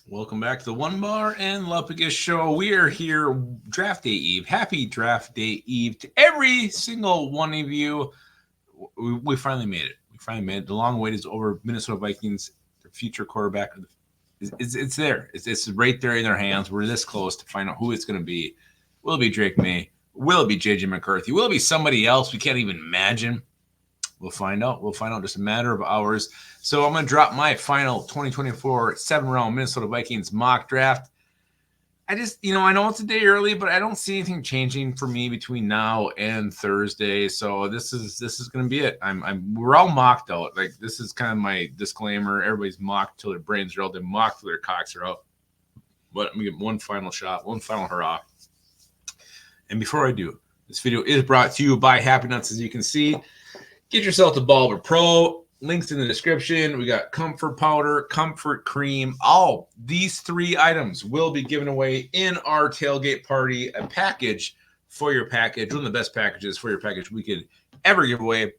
Welcome back to the Onebar and Lupagus show. We are here draft day eve. Happy draft day eve to every single one of you. We finally made it. We finally made it. The long wait is over. Minnesota Vikings, their future quarterback, it's there. It's right there in their hands. We're this close to find out who it's going to be. Will it be Drake May? Will it be JJ McCarthy? Will it be somebody else we can't even imagine? We'll find out. We'll find out in just a matter of hours. So I'm going to drop my final 2024 7-round Minnesota Vikings mock draft. I know it's a day early, but I don't see anything changing for me between now and Thursday. So this is going to be it. We're all mocked out. Like, this is kind of my disclaimer. Everybody's mocked till their brains are out. They're mocked till their cocks are out. But I'm going to get one final shot, one final hurrah. And before I do, this video is brought to you by Happy Nuts, as you can see. Get yourself the Ballber Pro. Links in the description. We got comfort powder, comfort cream. All these three items will be given away in our tailgate party. A package for your package. One of the best packages for your package we could ever give away.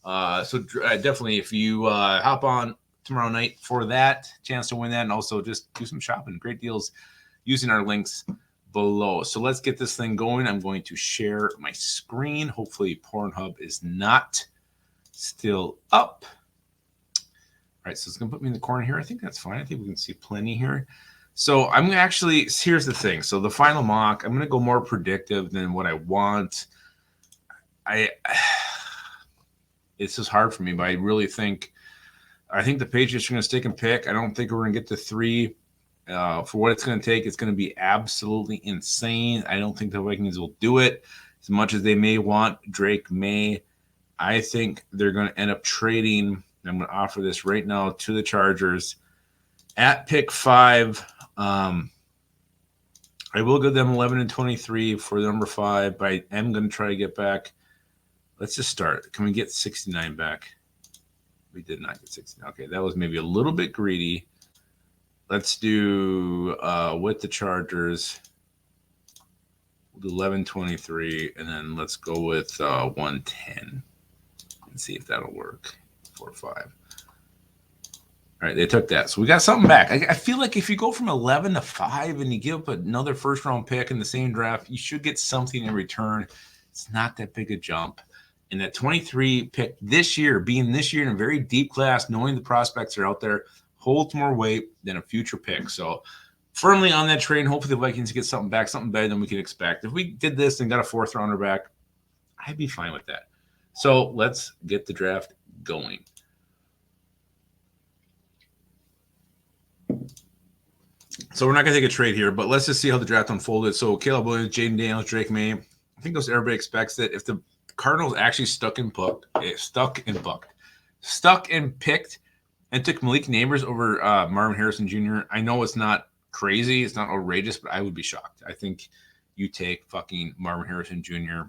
So definitely, if you hop on tomorrow night for that, chance to win that, and also just do some shopping. Great deals using our links below. So let's get this thing going. I'm going to share my screen. Hopefully Pornhub is not still up. All right, so it's going to put me in the corner here. I think that's fine. I think we can see plenty here. So I'm actually, here's the thing. So the final mock, I'm going to go more predictive than what I want. It's just hard for me, but I really think the Patriots are going to stick and pick. I don't think we're going to get to 3. For what it's going to take, it's going to be absolutely insane. I don't think the Vikings will do it as much as they may want Drake May. I think they're going to end up trading. I'm going to offer this right now to the Chargers at pick 5. I will give them 11 and 23 for the number 5, but I am going to try to get back. Let's just start. Can we get 69 back? We did not get 69. Okay, that was maybe a little bit greedy. Let's do with the Chargers. We'll do 11, 23, and then let's go with 110. See if that'll work. 4 or 5. All right, they took that. So we got something back. I feel like if you go from 11 to 5 and you give up another first-round pick in the same draft, you should get something in return. It's not that big a jump. And that 23 pick this year, being this year in a very deep class, knowing the prospects are out there, holds more weight than a future pick. So firmly on that train. Hopefully the Vikings get something back, something better than we could expect. If we did this and got a 4th-rounder back, I'd be fine with that. So let's get the draft going. So we're not going to take a trade here, but let's just see how the draft unfolded. So Caleb Williams, Jaden Daniels, Drake May. I think everybody expects that if the Cardinals actually stuck and picked and took Malik Neighbors over Marvin Harrison Jr., I know it's not crazy, it's not outrageous, but I would be shocked. I think you take fucking Marvin Harrison Jr.,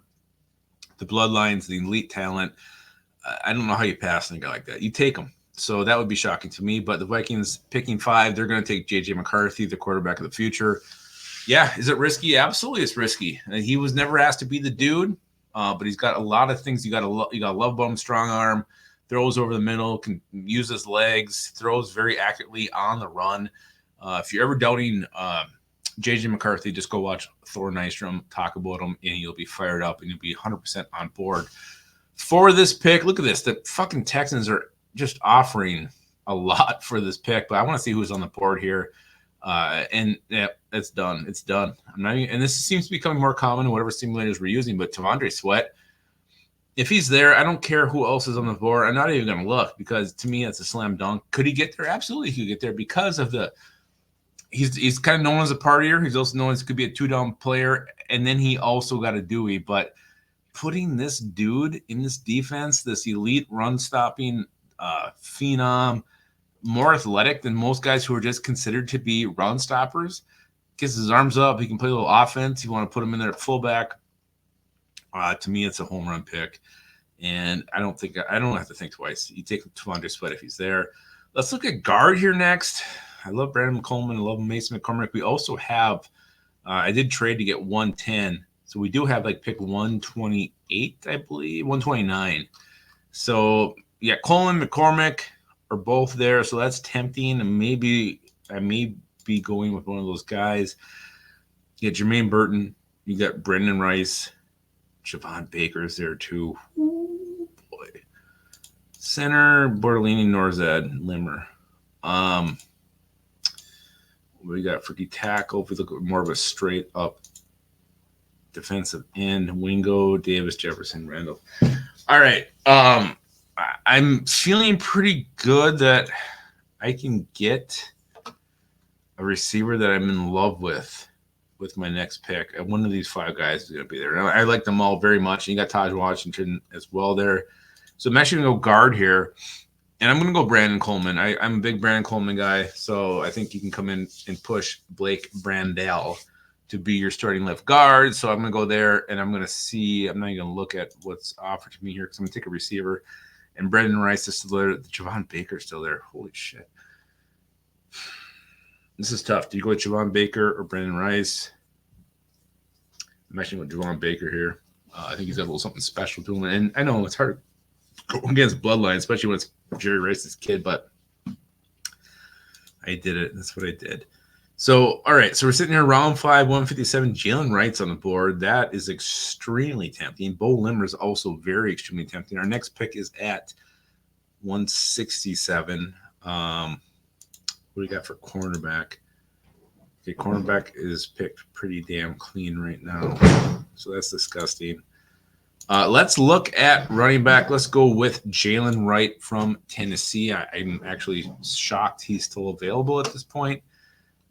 the bloodlines, the elite talent. I don't know how you pass on a guy like that. You take him. So that would be shocking to me. But the Vikings picking 5, they're going to take JJ McCarthy, the quarterback of the future. Yeah, is it risky? Absolutely, it's risky. And he was never asked to be the dude, but he's got a lot of things you got to love about him. Strong arm, throws over the middle, can use his legs, throws very accurately on the run. If you're ever doubting JJ McCarthy, just go watch Thor Nystrom talk about him, and you'll be fired up, and you'll be 100% on board for this pick. Look at this. The fucking Texans are just offering a lot for this pick, but I want to see who's on the board here. And yeah, it's done. It's done. And this seems to be becoming more common in whatever simulators we're using, but T'Vondre Sweat, if he's there, I don't care who else is on the board. I'm not even going to look, because to me, that's a slam dunk. Could he get there? Absolutely, he could get there because of he's kind of known as a partier. He's also known as could be a 2-down player, and then he also got a Dewey. But putting this dude in this defense, this elite run-stopping phenom, more athletic than most guys who are just considered to be run stoppers, gets his arms up, he can play a little offense. You want to put him in there at fullback. To me, it's a home run pick, and I don't have to think twice. You take T'Vondre Sweat if he's there. Let's look at guard here next. I love Brandon Coleman. I love Mason McCormick. We also have I did trade to get 110. So we do have like pick 128, I believe, 129. So yeah, Coleman, McCormick are both there. So that's tempting. And maybe I may be going with one of those guys. You got Jermaine Burton. You got Brendan Rice. Javon Baker is there too. Ooh, boy. Center, Bortolini, Norzad, Limmer. What we got for D tackle? If we look at more of a straight up defensive end, Wingo, Davis, Jefferson, Randall. All right. I'm feeling pretty good that I can get a receiver that I'm in love with my next pick. And one of these 5 guys is going to be there. And I like them all very much. And you got Taj Washington as well there. So I'm actually going to go guard here. And I'm going to go Brandon Coleman. I'm a big Brandon Coleman guy. So I think you can come in and push Blake Brandel to be your starting left guard. So I'm going to go there, and I'm going to see. I'm not even going to look at what's offered to me here because I'm going to take a receiver. And Brendan Rice is still there. Javon Baker is still there. Holy shit. This is tough. Do you go with Javon Baker or Brendan Rice? I'm actually going with Javon Baker here. I think he's got a little something special to him. And I know it's hard to go against bloodline, especially when it's Jerry Rice's kid, but I did it. That's what I did. So, all right. So we're sitting here round 5, 157. Jalen Wright's on the board. That is extremely tempting. Bo Limmer is also very extremely tempting. Our next pick is at 167. What do we got for cornerback? Okay, cornerback is picked pretty damn clean right now. So that's disgusting. Let's look at running back. Let's go with Jalen Wright from Tennessee. I'm actually shocked he's still available at this point.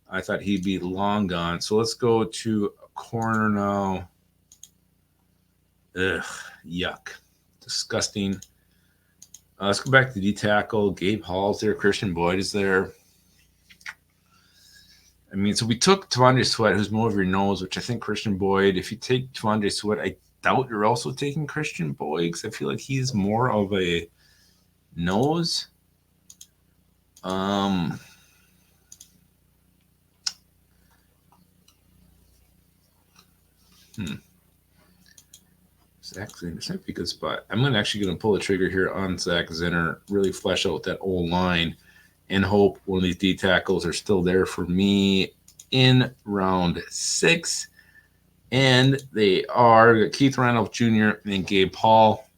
I thought he'd be long gone. So let's go to a corner now. Ugh, yuck. Disgusting. Let's go back to D tackle. Gabe Hall's there. Christian Boyd is there. I mean, so we took T'Vondre Sweat, who's more of your nose, which I think Christian Boyd, if you take T'Vondre Sweat, I doubt you're also taking Christian Boyd because I feel like he's more of a nose. Zach Zinner, this might be a good spot. I'm actually going to pull the trigger here on Zach Zinner, really flesh out that old line, and hope one of these D tackles are still there for me in round 6. And they are Keith Randolph Jr. and Gabe Hall.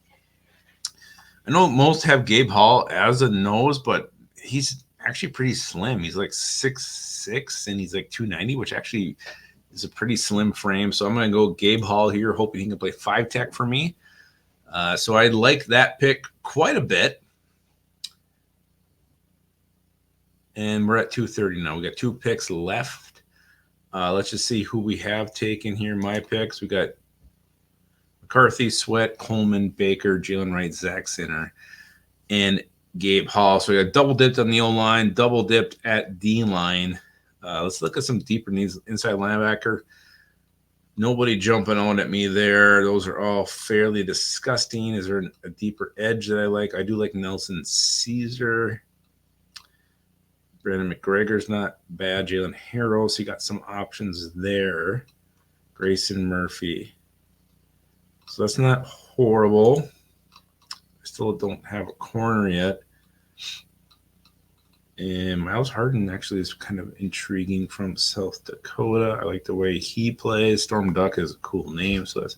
I know most have Gabe Hall as a nose, but he's actually pretty slim. He's like 6'6", and he's like 290, which actually is a pretty slim frame. So I'm going to go Gabe Hall here, hoping he can play 5-tech for me. So I like that pick quite a bit. And we're at 230 now. We got 2 picks left. Let's just see who we have taken here. My picks. We got McCarthy, Sweat, Coleman, Baker, Jalen Wright, Zach Zinner, and Gabe Hall. So we got double dipped on the O-line, double dipped at D-line. Let's look at some deeper needs. Inside linebacker. Nobody jumping on at me there. Those are all fairly disgusting. Is there a deeper edge that I like? I do like Nelson Caesar. Brandon McGregor's not bad. Jalen Harrell, so you got some options there. Grayson Murphy. So that's not horrible. I still don't have a corner yet. And Miles Harden actually is kind of intriguing from South Dakota. I like the way he plays. Storm Duck is a cool name. So that's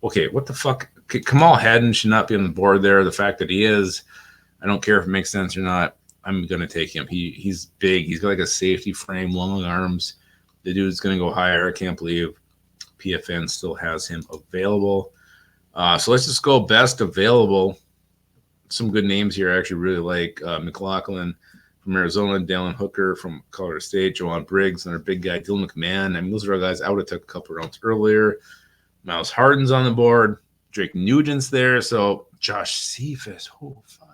okay. What the fuck? Okay, Kamal Haddon should not be on the board there. The fact that he is, I don't care if it makes sense or not. I'm going to take him. He's big. He's got like a safety frame, long arms. The dude's going to go higher. I can't believe PFN still has him available. So let's just go best available. Some good names here I actually really like. McLaughlin from Arizona, Dallin Hooker from Colorado State, Joanne Briggs, another big guy, Dylan McMahon. I mean, those are all guys I would have took a couple rounds earlier. Miles Harden's on the board. Drake Nugent's there. So Josh Cephas. Oh, fuck.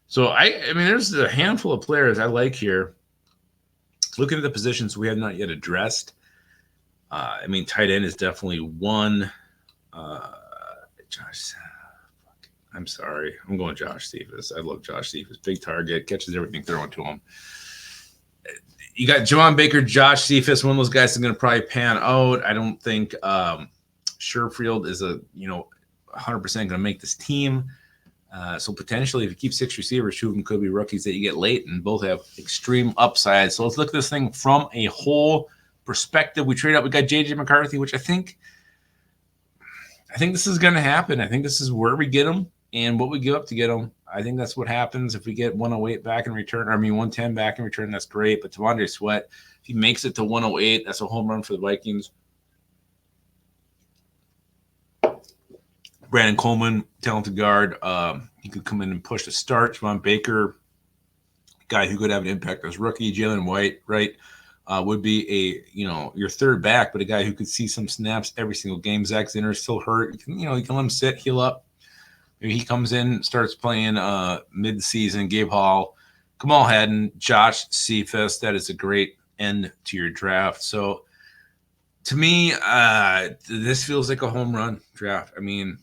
So, I mean, there's a handful of players I like here. Looking at the positions we have not yet addressed. I mean, tight end is definitely one. Josh, I'm sorry. I'm going Josh Cephas. I love Josh Cephas. Big target, catches everything thrown to him. You got Javon Baker, Josh Cephas. One of those guys is going to probably pan out. I don't think Sherfield is 100% going to make this team. So potentially, if you keep 6 receivers, 2 of them could be rookies that you get late, and both have extreme upside. So let's look at this thing from a whole perspective. We trade up. We got JJ McCarthy, which I think this is going to happen. I think this is where we get him and what we give up to get him. I think that's what happens if we get 108 back in return. 110 back in return. That's great. But T'Vondre Sweat, if he makes it to 108, that's a home run for the Vikings. Brandon Coleman, talented guard. He could come in and push the start. Javon Baker, guy who could have an impact as rookie. Jalen White, right, would be your third back, but a guy who could see some snaps every single game. Zach Zinner is still hurt. You can let him sit, heal up. Maybe he comes in, starts playing mid-season. Gabe Hall, Kamal Haddon, Josh Cephas. That is a great end to your draft. So to me, this feels like a home run draft. I mean,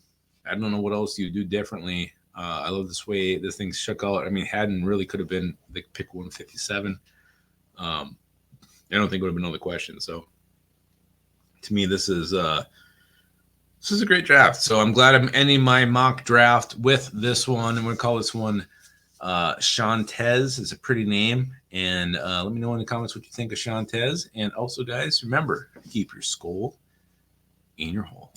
I don't know what else you do differently. I love this way this thing shook out. I mean, Haddon really could have been the pick 157. I don't think it would have been another question. So to me, this is a great draft. So I'm glad I'm ending my mock draft with this one. I'm going to call this one Shantez. It's a pretty name. And let me know in the comments what you think of Shantez. And also, guys, remember, keep your skull in your hole.